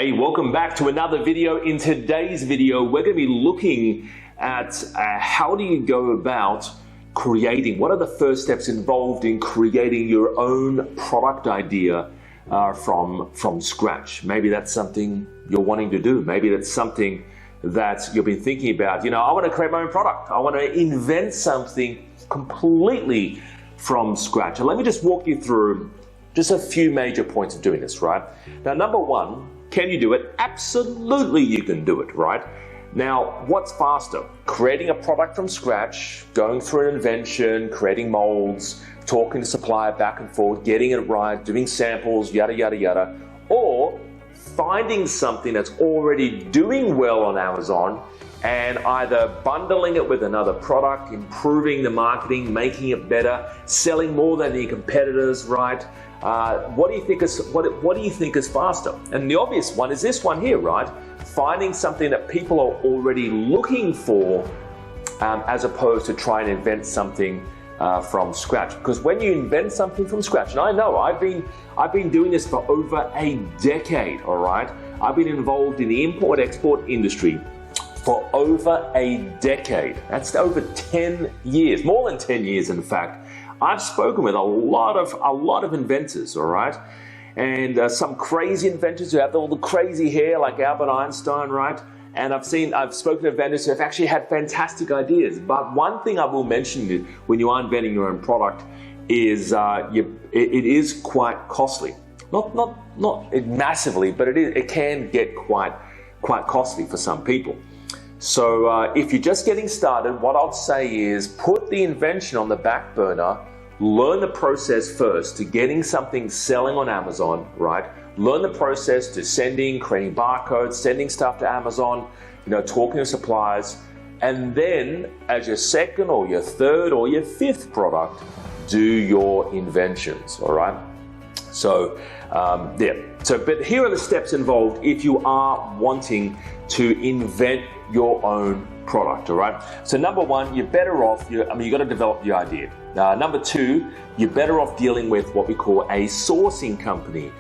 Hey, welcome back to another video. In today's video, we're going to be looking at how do you go about creating, what are the first steps involved in creating your own product idea from scratch. Maybe that's something you're wanting to do. Maybe that's something that you've been thinking about. You know, I want to create my own product. I want to invent something completely from scratch. And let me just walk you through just a few major points of doing this, right? Now, number one, can you do it? Absolutely you can do it, right? Now, what's faster? Creating a product from scratch, going through an invention, creating molds, talking to supplier back and forth, getting it right, doing samples, yada, yada, yada, or finding something that's already doing well on Amazon and either bundling it with another product, improving the marketing, making it better, selling more than the competitors, right? What do you think is faster? And the obvious one is this one here, right? Finding something that people are already looking for, as opposed to trying to invent something from scratch. Because when you invent something from scratch, and I know I've been doing this for over a decade, all right? I've been involved in the import-export industry for over a decade. That's over 10 years, more than 10 years in fact. I've spoken with a lot of inventors, all right? And some crazy inventors who have all the crazy hair like Albert Einstein, right? And I've spoken to inventors who have actually had fantastic ideas. But one thing I will mention when you are inventing your own product is it is quite costly. Not massively, but it can get quite costly for some people. So if you're just getting started, what I'll say is put the invention on the back burner, learn the process first to getting something selling on Amazon, right? Learn the process to creating barcodes, sending stuff to Amazon, you know, talking to suppliers, and then as your second or your third or your fifth product, do your inventions, all right? So, but here are the steps involved if you are wanting to invent your own product, all right? So number one, you're better off, you got to develop the idea. Number two, you're better off dealing with what we call a sourcing company.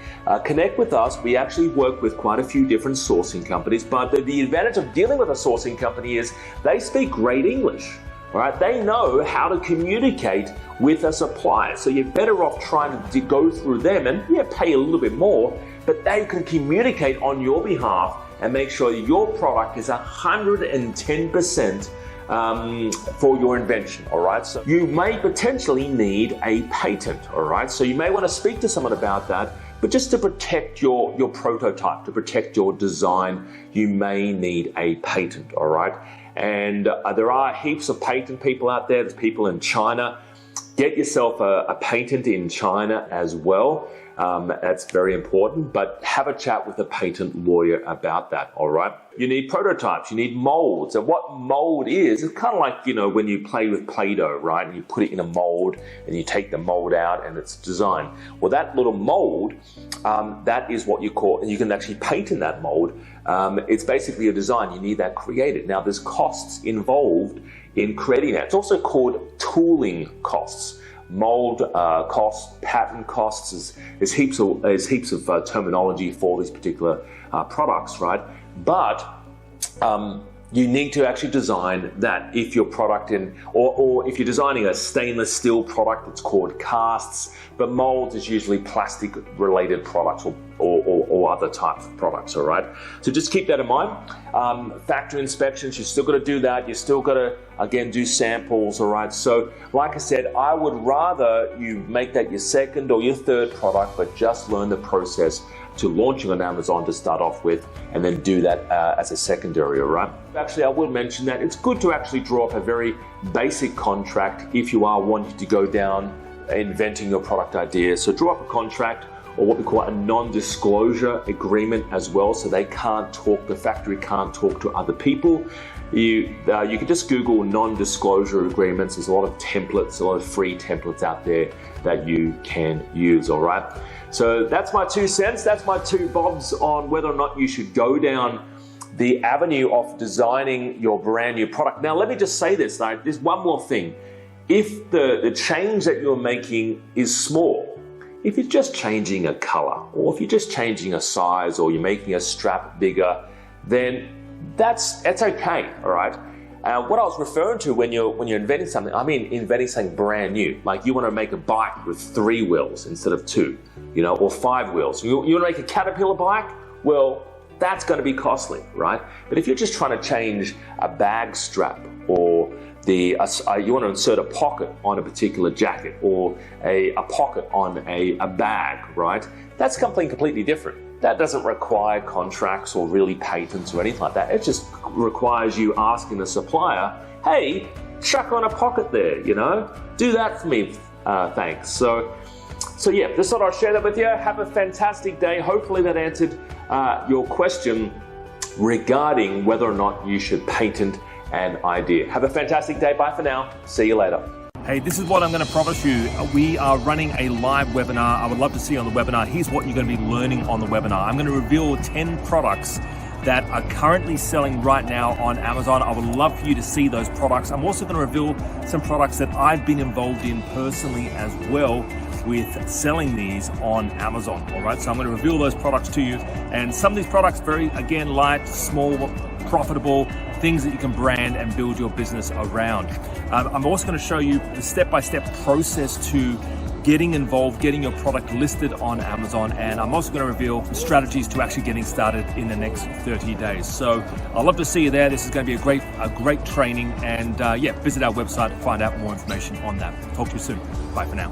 Connect with us. We actually work with quite a few different sourcing companies, but the advantage of dealing with a sourcing company is they speak great English. All right, they know how to communicate with a supplier. So you're better off trying to go through them and pay a little bit more, but they can communicate on your behalf and make sure your product is 110% for your invention, all right? So you may potentially need a patent, all right? So you may want to speak to someone about that, but just to protect your prototype, to protect your design, you may need a patent, all right? And there are heaps of patent people out there. There's people in China. Get yourself a patent in China as well. That's very important, but have a chat with a patent lawyer about that, all right? You need prototypes, you need molds. And what mold is, it's kind of like, you know, when you play with Play-Doh, right? And you put it in a mold and you take the mold out and it's designed. Well, that little mold, that is what you call, and you can actually paint in that mold. It's basically a design. You need that created. Now, there's costs involved in creating that. It's also called tooling costs. Mold costs, patent costs, there's heaps of terminology for these particular products, right? But you need to actually design that if your product or if you're designing a stainless steel product, it's called casts, but molds is usually plastic related products or other types of products, all right? So just keep that in mind. Factory inspections, you still got to do that. You still got to, again, do samples, all right? So like I said, I would rather you make that your second or your third product, but just learn the process to launching on Amazon to start off with, and then do that as a secondary, all right? Actually, I will mention that it's good to actually draw up a very basic contract if you are wanting to go down inventing your product idea. So draw up a contract, or what we call a non-disclosure agreement as well, so they can't talk, the factory can't talk to other people. You can just Google non-disclosure agreements. There's a lot of templates, a lot of free templates out there that you can use, all right? So that's my 2 cents, that's my 2 bobs on whether or not you should go down the avenue of designing your brand new product. Now, let me just say this, though, there's one more thing. If the change that you're making is small, If you're just changing a color, or if you're just changing a size, or you're making a strap bigger, then that's okay, all right? What I was referring to when you're inventing something, I mean inventing something brand new. Like you want to make a bike with 3 wheels instead of 2, or 5 wheels. You want to make a Caterpillar bike? Well, that's going to be costly, right? But if you're just trying to change a bag strap, or you want to insert a pocket on a particular jacket, or a pocket on a bag, right? That's something completely different. That doesn't require contracts or really patents or anything like that. It just requires you asking the supplier, hey, chuck on a pocket there, do that for me, thanks. So yeah, just thought I'd share that with you. Have a fantastic day. Hopefully that answered your question regarding whether or not you should patent an idea. Have a fantastic day. Bye for now. See you later. Hey, this is what I'm going to promise you. We are running a live webinar. I would love to see you on the webinar. Here's what you're going to be learning on the webinar. I'm going to reveal 10 products that are currently selling right now on Amazon. I would love for you to see those products. I'm also going to reveal some products that I've been involved in personally as well with selling these on Amazon. All right, so I'm going to reveal those products to you. And some of these products, very, again, light, small, profitable, things that you can brand and build your business around. I'm also going to show you the step-by-step process to getting involved, getting your product listed on Amazon, and I'm also going to reveal strategies to actually getting started in the next 30 days. So I'd love to see you there. This is going to be a great training, and yeah, visit our website to find out more information on that. Talk to you soon. Bye for now.